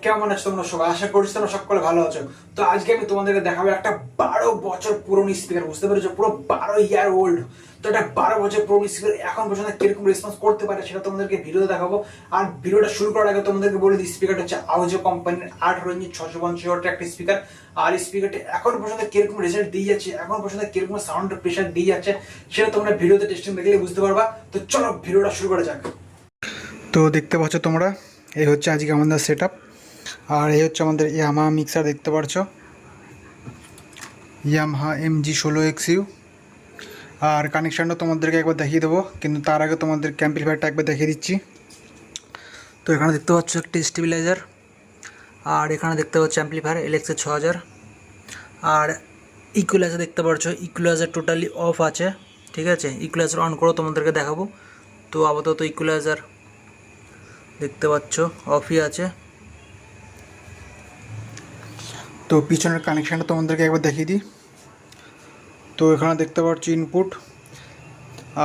কেমন আছো তোমরা সবাই? আশা করছি তোমরা সকলে ভালো আছো। তো আজকে আমি তোমাদেরকে দেখাবো একটা 12 বছর পুরনো স্পিকার। বুঝতে পেরেছো? পুরো 12 ইয়ার ওল্ড। তো এটা 12 বছর পুরনো স্পিকার এখন পর্যন্ত কিরকম রেসপন্স করতে পারে সেটা তোমাদেরকে ভিডিওতে দেখাবো। আর ভিডিওটা শুরু করার আগে তোমাদেরকে বলে দিই, স্পিকারটা হচ্ছে আউজো কোম্পানির 18 ইঞ্চি 650 ওয়াটের একটা স্পিকার। আর স্পিকারটি এখন পর্যন্ত কিরকম রেজাল্ট দিয়ে যাচ্ছে, এখন পর্যন্ত কিরকম সাউন্ড প্রেশার দিয়ে যাচ্ছে সেটা তোমরা ভিডিওতে টেস্টিং দেখলে বুঝতে পারবা। তো চলো ভিডিওটা শুরু করা যাক। তো দেখতে পাচ্ছ তোমরা, এই হচ্ছে আজকে আমাদের সেট আপ। আর এই হচ্ছে আমাদের ইয়ামাহা মিক্সার, দেখতে পাচ্ছ ইয়ামাহা MG16XU। আর কানেকশানটা তোমাদেরকে একবার দেখিয়ে দেবো, কিন্তু তার আগে তোমাদের অ্যাম্পলিফায়ারটা একবার দেখিয়ে দিচ্ছি। তো এখানে দেখতে পাচ্ছ একটি স্টেবিলাইজার, আর এখানে দেখতে পাচ্ছ অ্যাম্পলিফায়ার LX 6000। আর ইকুয়ালাইজার দেখতে পাচ্ছ, ইকুয়ালাইজার টোটালি অফ আছে, ঠিক আছে। ইকুয়ালাইজার অন করো, তোমাদেরকে দেখাবো। তো আপাতত ইকুয়ালাইজার দেখতে পাচ্ছ অফই আছে। তো পিছনের কানেকশানটা তোমাদেরকে একবার দেখিয়ে দিই। তো এখানে দেখতে পাচ্ছ ইনপুট,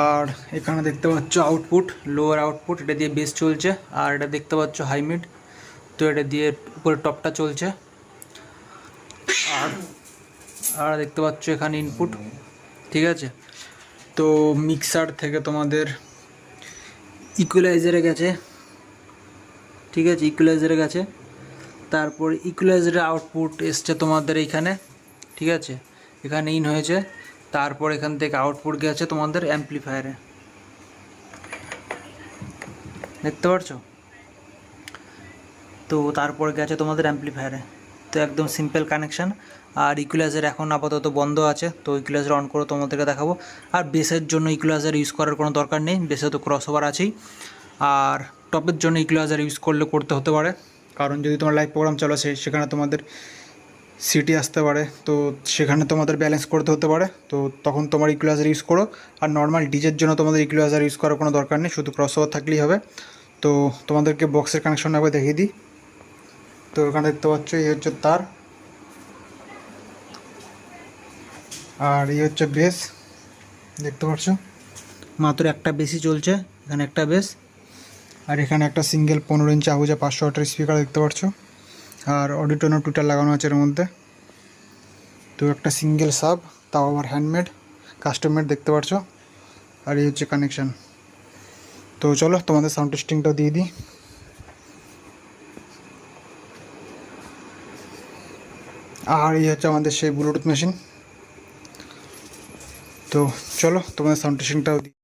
আর এখানে দেখতে পাচ্ছ আউটপুট, লোয়ার আউটপুট, এটা দিয়ে বেস চলছে। আর এটা দেখতে পাচ্ছ হাই মিড, তো এটা দিয়ে উপরে টপটা চলছে। আর দেখতে পাচ্ছ এখানে ইনপুট, ঠিক আছে। তো মিক্সার থেকে তোমাদের ইকুয়ালাইজারে গেছে, ঠিক আছে, ইকুয়ালাইজারে গেছে। তারপর ইকুয়ালাইজারের আউটপুট এসছে তোমাদের এইখানে, ঠিক আছে, এখানে ইন হয়েছে। তারপর এখান থেকে আউটপুট গেছে তোমাদের অ্যাম্পলিফায়ারে, দেখতে পাচ্ছ। তো তারপর গেছে তোমাদের অ্যাম্পলিফায়ারে। তো একদম সিম্পল কানেকশান। আর ইকুয়ালাইজার এখন আপাতত বন্ধ আছে, তো ইকুয়ালাইজার অন করে তোমাদেরকে দেখাবো। আর বেসের জন্য ইকুয়ালাইজার ইউজ করার কোনো দরকার নেই, বেসে তো ক্রস ওভার আছেই। আর টপের জন্য ইকুয়ালাইজার ইউজ করতে হতে পারে, কারণ যদি তোমার লাইভ প্রোগ্রাম চলে সেখানে তোমাদের সিটি আসতে পারে, তো সেখানে তোমাদের ব্যালেন্স করতে হতে পারে। তো তখন তোমার ইকুয়ালাইজার ইউজ করো। আর নর্মাল ডিজের জন্য তোমাদের ইকুয়ালাইজার ইউজ করার কোনো দরকার নেই, শুধু ক্রস ওভার থাকলেই হবে। তো তোমাদেরকে বক্সের কানেকশন একবার দেখিয়ে দিই। তো এখানে দেখতে পাচ্ছ এই হচ্ছে তার, আর এই হচ্ছে বেস, দেখতে পাচ্ছ মাত্র একটা বেসই চলছে, এখানে একটা বেস। আর এখানে একটা সিঙ্গেল 15 ইঞ্চি আহুজা 500 ওয়াটের স্পিকার দেখতে পাচ্ছ। আর অডিটোনো টুইটার লাগানো আছে এর মধ্যে। তো একটা সিঙ্গেল সাব, তাও আবার হ্যান্ডমেড, কাস্টম মেড, দেখতে পাচ্ছ। আর এই হচ্ছে কানেকশান। তো চলো তোমাদের সাউন্ড টেস্টিংটাও দিয়ে দিই। আর এই হচ্ছে আমাদের সেই ব্লুটুথ মেশিন। তো চলো তোমাদের সাউন্ড টেস্টিংটাও দিই।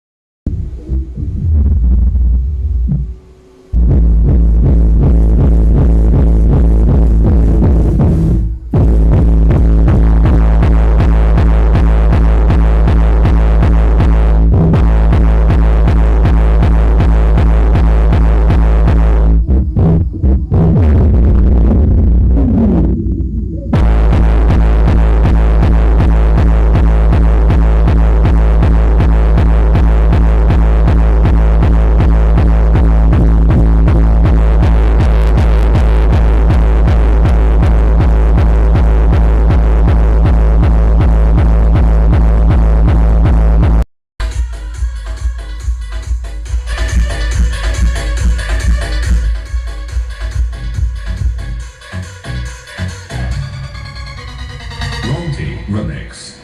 Remix.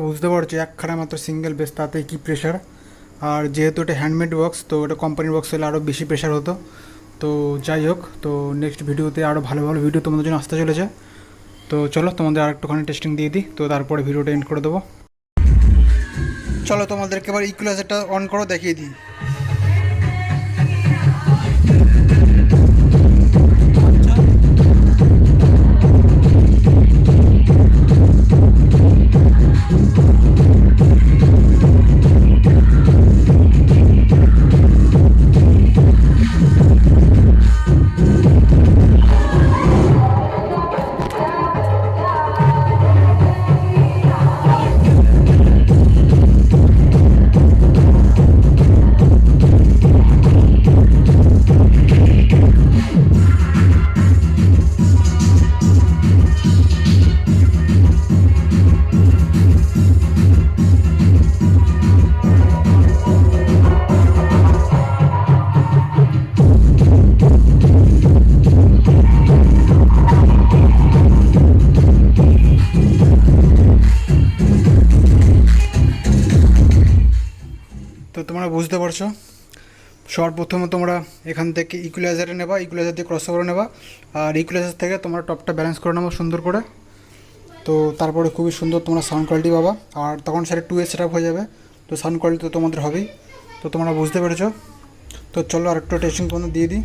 বুঝতে পারছো একখানা মাত্র সিঙ্গেল বেস, তাতে কি প্রেশার। আর যেহেতু এটা হ্যান্ডমেড বক্স, তো এটা কোম্পানির বক্স হলে আরও বেশি প্রেশার হতো। তো যাই হোক, তো নেক্সট ভিডিওতে আরও ভালো ভালো ভিডিও তোমাদের জন্য আসতে চলেছে। তো চলো তোমাদের আর একটুখানি টেস্টিং দিয়ে দিই, তো তারপরে ভিডিওটা এন্ড করে দেবো। চলো তোমাদেরকে এবার ইকুয়ালাইজারটা অন করো, দেখিয়ে দিই। তো তোমরা বুঝতে পারছো, সর্বপ্রথমে তোমরা এখান থেকে ইকুয়ালাইজারে নেবা, ইকুয়ালাইজার দিয়ে ক্রস করে নেবা, আর ইকুয়ালাইজার থেকে তোমরা টপটা ব্যালেন্স করে নেবো সুন্দর করে। তো তারপরে খুবই সুন্দর তোমরা সাউন্ড কোয়ালিটি পাবা, আর তখন সেটা 2 সেট আপ হয়ে যাবে। তো সাউন্ড কোয়ালিটি তো তোমাদের হবেই। তো তোমরা বুঝতে পেরেছো। তো চলো আর একটু টেস্টিং তোমাদের দিয়ে দিই।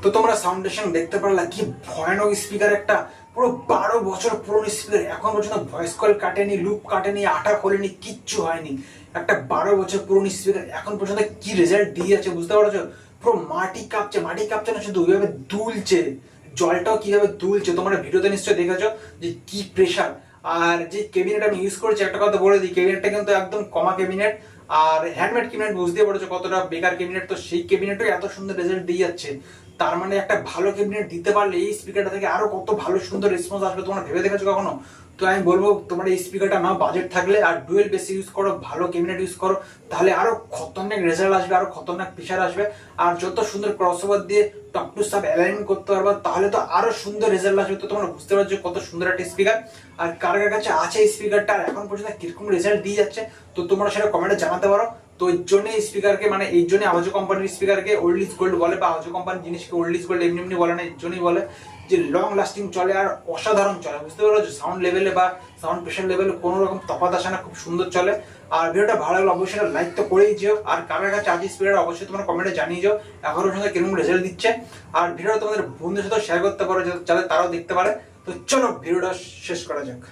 তো তোমরা সাউন্ডেশন দেখতে পারলা কি ভয়ানক স্পিকার, একটা পুরো 12 বছর পুরনো স্পিকার, এখন পর্যন্ত ভয়েস কল কাটেনি, লুপ কাটেনি, আঠা খোলেনি, কিচ্ছু হয়নি। একটা 12 বছর পুরনো স্পিকার এখন পর্যন্ত কি রেজাল্ট দিয়ে আছে বুঝতে পারছো। পুরো মাটি কাঁপছে, মাটি কাঁপছে না শুধু, ওইভাবে দুলছে, জলটাও কিভাবে দুলছে তোমরা ভিডিওতে নিশ্চয়ই দেখেছো যে কি প্রেশার। আর যে ক্যাবিনেট আমি ইউজ করেছি, একটা কথা বলে দিই, ক্যাবিনেটটা কিন্তু একদম কমা ক্যাবিনেট, আর হ্যান্ডমেড ক্যাবিনেট বুঝতে পারছো কতটা বেকার ক্যাবিনেট। তো সেই ক্যাবিনেটও এত সুন্দর রেজাল্ট দিয়ে যাচ্ছে, তার মানে একটা ভালো ক্যাবিনেট দিতে পারলে এই স্পিকারটা থেকে আরো কত ভালো সুন্দর রেসপন্স আসবে তোমরা ভেবে দেখেছো কখনো? তো আমি বলবো তোমরা এই স্পিকারটা নাও বাজেট থাকলে, আর ডুয়েল বেস ইউজ করো, ভালো ক্যাবিনেট ইউজ করো, তাহলে আরো খতরনাক রেজাল্ট আসবে, আরো খতরনাক ফিচার আসবে। আর যত সুন্দর ক্রসওভার দিয়ে টপ টু সাব অ্যালাইনমেন্ট করতে পারবা, তাহলে তো আরো সুন্দর রেজাল্ট আসবে। তো তোমরা বুঝতে পারছো কত সুন্দর একটা স্পিকার, আর কার কার কাছে আছে এই স্পিকারটা, আর এখন পর্যন্ত কিরকম রেজাল্ট দিয়ে যাচ্ছে, তো তোমরা সেটা কমেন্টে জানাতে পারো। তো এই জন্য স্পিকারকে, মানে এই জন্য আওয়াজো কোম্পানির স্পিকারকে ওল্ড ইজ গোল্ড বলে, বা আওয়াজো কোম্পানির জিনিসকে ওল্ড ইজ গোল্ড এমনি এমনি বলে না, এর জন্যই বলে যে লং লাস্টিং চলে আর অসাধারণ চলে, বুঝতে পারছো। সাউন্ড লেভেলে বা সাউন্ড প্রেশার লেভেলে কোনো রকম তফাৎ আসে না, খুব সুন্দর চলে। আর ভিডিওটা ভালো লাগলে অবশ্যই লাইক তো করেই যেও, আর কার কাছে আজ স্পিকার অবশ্যই তোমরা কমেন্টে জানিয়ে যাও এখনো পর্যন্ত কিরকম রেজাল্ট দিচ্ছে। আর ভিডিওটা তোমাদের বন্ধুদের সাথে শেয়ার করতে পারো যাতে তারাও দেখতে পারে। তো চলো ভিডিওটা শেষ করা যাক।